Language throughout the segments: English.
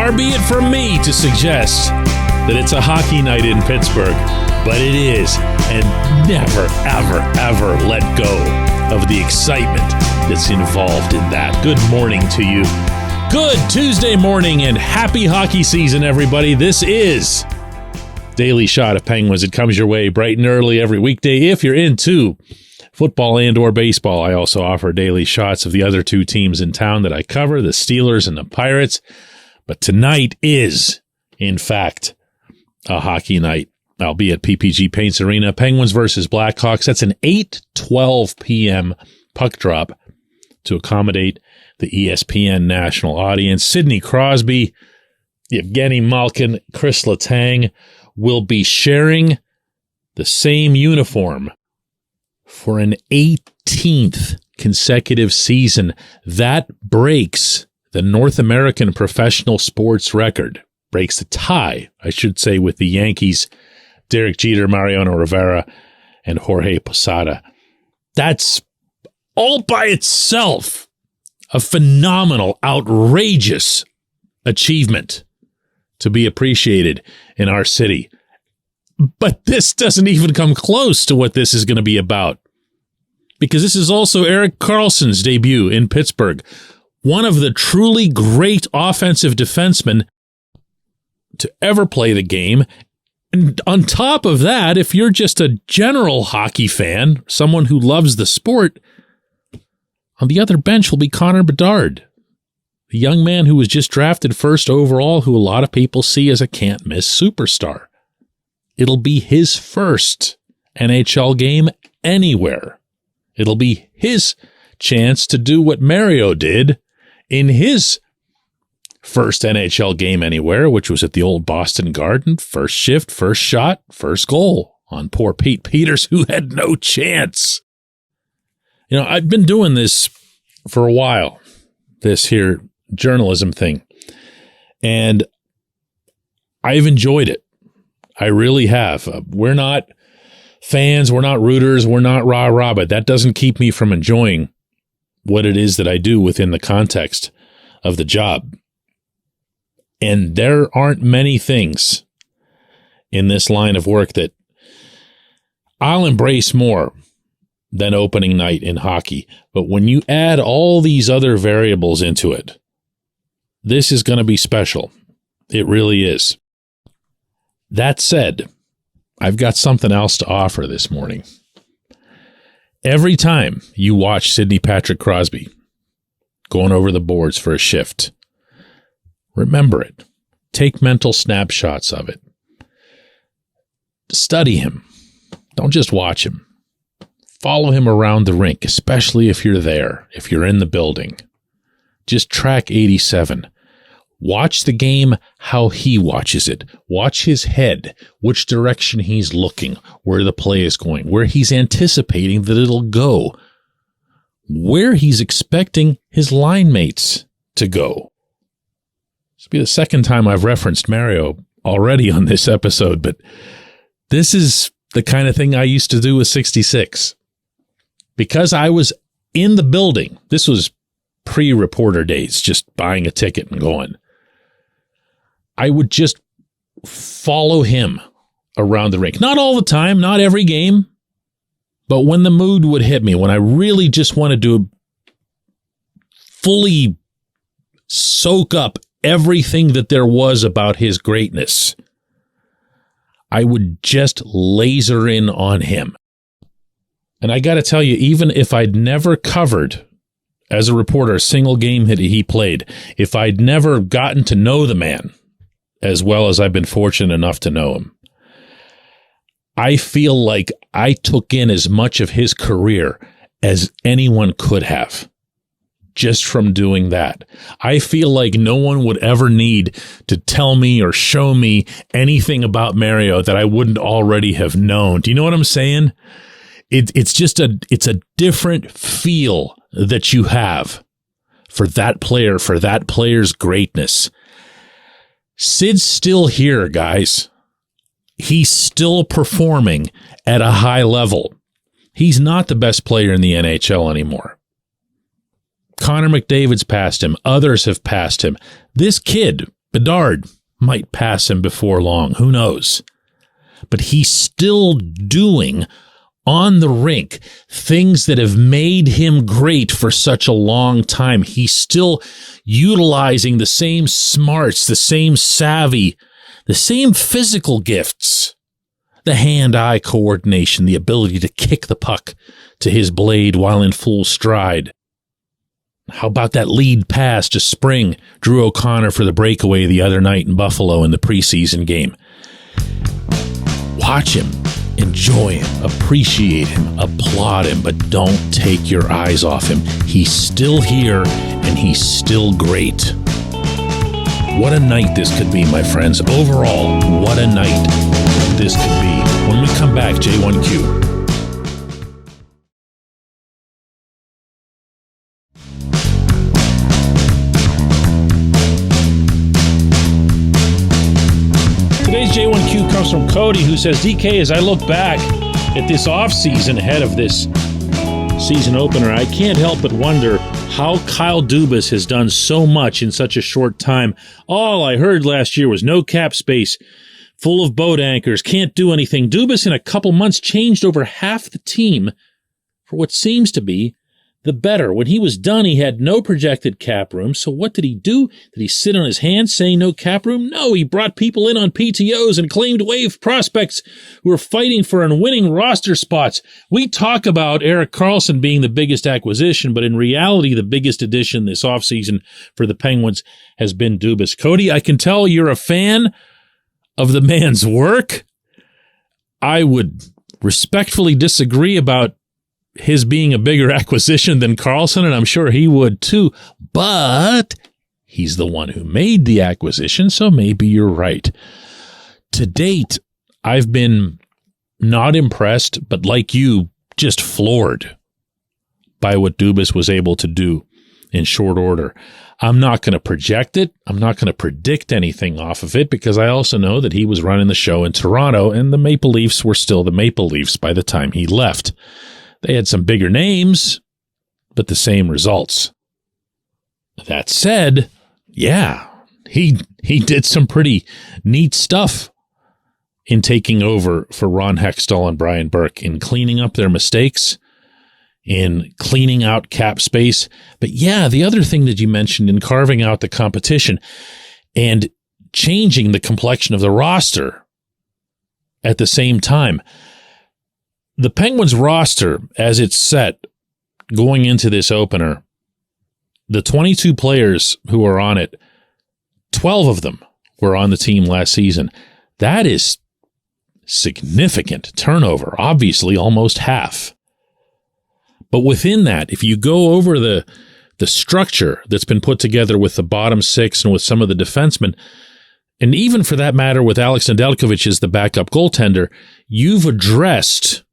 Far be it from me to suggest that it's a hockey night in Pittsburgh, but it is, and never, ever, ever let go of the excitement that's involved in that. Good morning to you. Good Tuesday morning and happy hockey season, everybody. This is Daily Shot of Penguins. It comes your way bright and early every weekday. If you're into football and or baseball, I also offer daily shots of the other two teams in town that I cover, the Steelers and the Pirates. But tonight is, in fact, a hockey night. I'll be at PPG Paints Arena. Penguins versus Blackhawks. That's an 8:12 p.m. puck drop to accommodate the ESPN national audience. Sidney Crosby, Evgeny Malkin, Chris Letang will be sharing the same uniform for an 18th consecutive season. That breaks the North American professional sports record. Breaks the tie, I should say, with the Yankees, Derek Jeter, Mariano Rivera, and Jorge Posada. That's all by itself a phenomenal, outrageous achievement to be appreciated in our city. But this doesn't even come close to what this is going to be about, because this is also Erik Karlsson's debut in Pittsburgh, one of the truly great offensive defensemen to ever play the game. And on top of that, if you're just a general hockey fan, someone who loves the sport, on the other bench will be Connor Bedard, the young man who was just drafted first overall, who a lot of people see as a can't-miss superstar. It'll be his first NHL game anywhere. It'll be his chance to do what Mario did in his first NHL game anywhere, which was at the old Boston Garden. First shift, first shot, first goal on poor Pete Peters, who had no chance. You know, I've been doing this for a while, this here journalism thing, and I've enjoyed it. I really have. We're not fans, we're not rooters, we're not rah-rah, but that doesn't keep me from enjoying what it is that I do within the context of the job. And there aren't many things in this line of work that I'll embrace more than opening night in hockey. But when you add all these other variables into it, this is going to be special. It really is. That said, I've got something else to offer this morning. Every time you watch Sidney Patrick Crosby going over the boards for a shift, remember it. Take mental snapshots of it. Study him. Don't just watch him. Follow him around the rink, especially if you're there, if you're in the building. Just track 87. Watch the game how he watches it. Watch his head, which direction he's looking, where the play is going, where he's anticipating that it'll go, where he's expecting his line mates to go. This will be the second time I've referenced Mario already on this episode, but this is the kind of thing I used to do with 66. Because I was in the building, this was pre-reporter days, just buying a ticket and going, I would just follow him around the rink. Not all the time, not every game, but when the mood would hit me, when I really just wanted to fully soak up everything that there was about his greatness, I would just laser in on him. And I got to tell you, even if I'd never covered as a reporter a single game that he played, if I'd never gotten to know the man as well as I've been fortunate enough to know him, I feel like I took in as much of his career as anyone could have just from doing that. I feel like no one would ever need to tell me or show me anything about Mario that I wouldn't already have known. Do you know what I'm saying? It's a different feel that you have for that player, for that player's greatness. Sid's still here, guys. He's still performing at a high level. He's not the best player in the NHL anymore. Connor McDavid's passed him. Others have passed him. This kid, Bedard might pass him before long. Who knows? But he's still doing on the rink things that have made him great for such a long time. He's still utilizing the same smarts, the same savvy, the same physical gifts, the hand-eye coordination, the ability to kick the puck to his blade while in full stride. How about that lead pass to Spring, Drew O'Connor for the breakaway the other night in Buffalo in the preseason game? Watch him, enjoy him, appreciate him, applaud him, but don't take your eyes off him. He's still here, and he's still great. What a night this could be, my friends. Overall, what a night this could be. When we come back, J1Q. Today's J1Q comes from Cody, who says, DK, as I look back at this offseason ahead of this season opener, I can't help but wonder how Kyle Dubas has done so much in such a short time. All I heard last year was no cap space, full of boat anchors, can't do anything. Dubas in a couple months changed over half the team for what seems to be the better. When he was done, he had no projected cap room. So what did he do? Did he sit on his hands saying no cap room? No, he brought people in on PTOs and claimed wave prospects who were fighting for and winning roster spots. We talk about Erik Karlsson being the biggest acquisition, but in reality, the biggest addition this offseason for the Penguins has been Dubas. Cody, I can tell you're a fan of the man's work. I would respectfully disagree about his being a bigger acquisition than Karlsson, and I'm sure he would too, but he's the one who made the acquisition, so maybe you're right. To date, I've been not impressed, but like you, just floored by what Dubas was able to do in short order. I'm not going to project it. I'm not going to predict anything off of it because I also know that he was running the show in Toronto, and the Maple Leafs were still the Maple Leafs by the time he left. They had some bigger names, but the same results. That said, yeah, he did some pretty neat stuff in taking over for Ron Hextall and Brian Burke, in cleaning up their mistakes, in cleaning out cap space. But yeah, the other thing that you mentioned, in carving out the competition and changing the complexion of the roster at the same time. The Penguins roster, as it's set going into this opener, the 22 players who are on it, 12 of them were on the team last season. That is significant turnover, obviously almost half. But within that, if you go over the structure that's been put together with the bottom six and with some of the defensemen, and even for that matter with Alex Nedeljkovic as the backup goaltender, you've addressed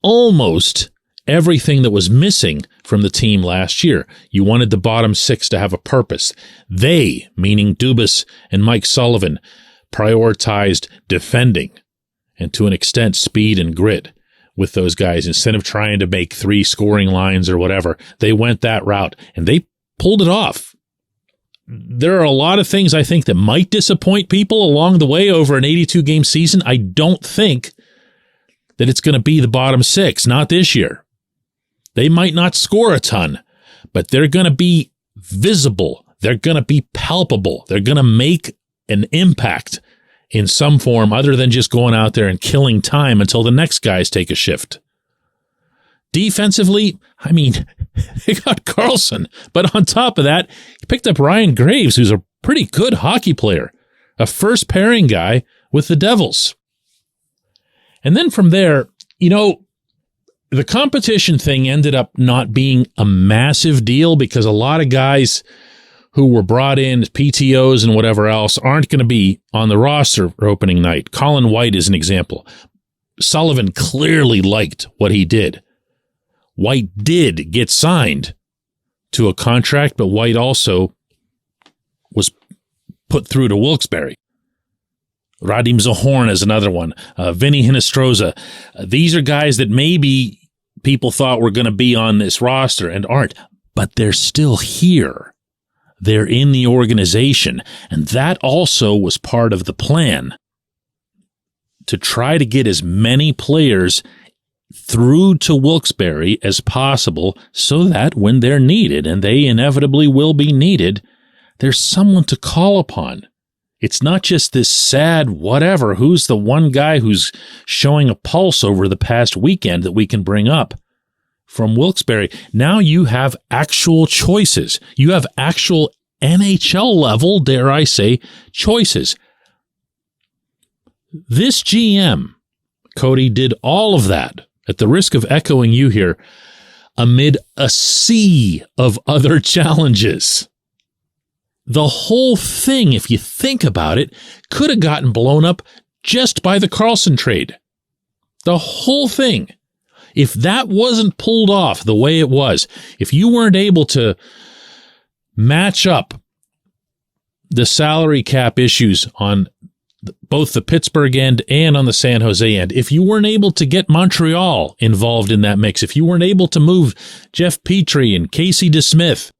almost everything that was missing from the team last year. You wanted the bottom six to have a purpose. They, meaning Dubas and Mike Sullivan, prioritized defending and to an extent speed and grit with those guys. Instead of trying to make 3 scoring lines or whatever, they went that route and they pulled it off. There are a lot of things I think that might disappoint people along the way over an 82-game season. I don't think that it's going to be the bottom six, not this year. They might not score a ton, but they're going to be visible. They're going to be palpable. They're going to make an impact in some form other than just going out there and killing time until the next guys take a shift. Defensively, I mean, they got Karlsson, but on top of that, he picked up Ryan Graves, who's a pretty good hockey player, a first pairing guy with the Devils. And then from there, you know, the competition thing ended up not being a massive deal because a lot of guys who were brought in as PTOs and whatever else aren't going to be on the roster for opening night. Colin White is an example. Sullivan clearly liked what he did. White did get signed to a contract, but White also was put through to Wilkes-Barre. Radim Zohorn is another one. Vinny Hinostroza. These are guys that maybe people thought were going to be on this roster and aren't, but they're still here. They're in the organization. And that also was part of the plan, to try to get as many players through to Wilkes-Barre as possible so that when they're needed, and they inevitably will be needed, there's someone to call upon. It's not just this sad whatever, who's the one guy who's showing a pulse over the past weekend that we can bring up from Wilkes-Barre. Now you have actual choices. You have actual NHL level, dare I say, choices. This GM, Cody, did all of that, at the risk of echoing you here, amid a sea of other challenges. The whole thing, if you think about it, could have gotten blown up just by the Karlsson trade. The whole thing. If that wasn't pulled off the way it was, if you weren't able to match up the salary cap issues on both the Pittsburgh end and on the San Jose end, if you weren't able to get Montreal involved in that mix, if you weren't able to move Jeff Petrie and Casey DeSmith,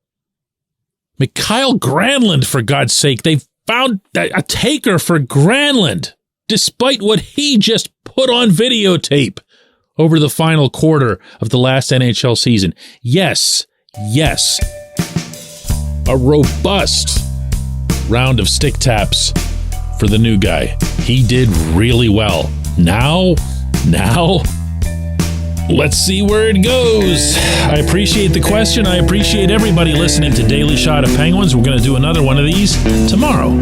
Mikhail Granlund, for God's sake, they found a taker for Granlund, despite what he just put on videotape over the final quarter of the last NHL season. Yes, a robust round of stick taps for the new guy. He did really well. Now, let's see where it goes. I appreciate the question. I appreciate everybody listening to Daily Shot of Penguins. We're going to do another one of these tomorrow.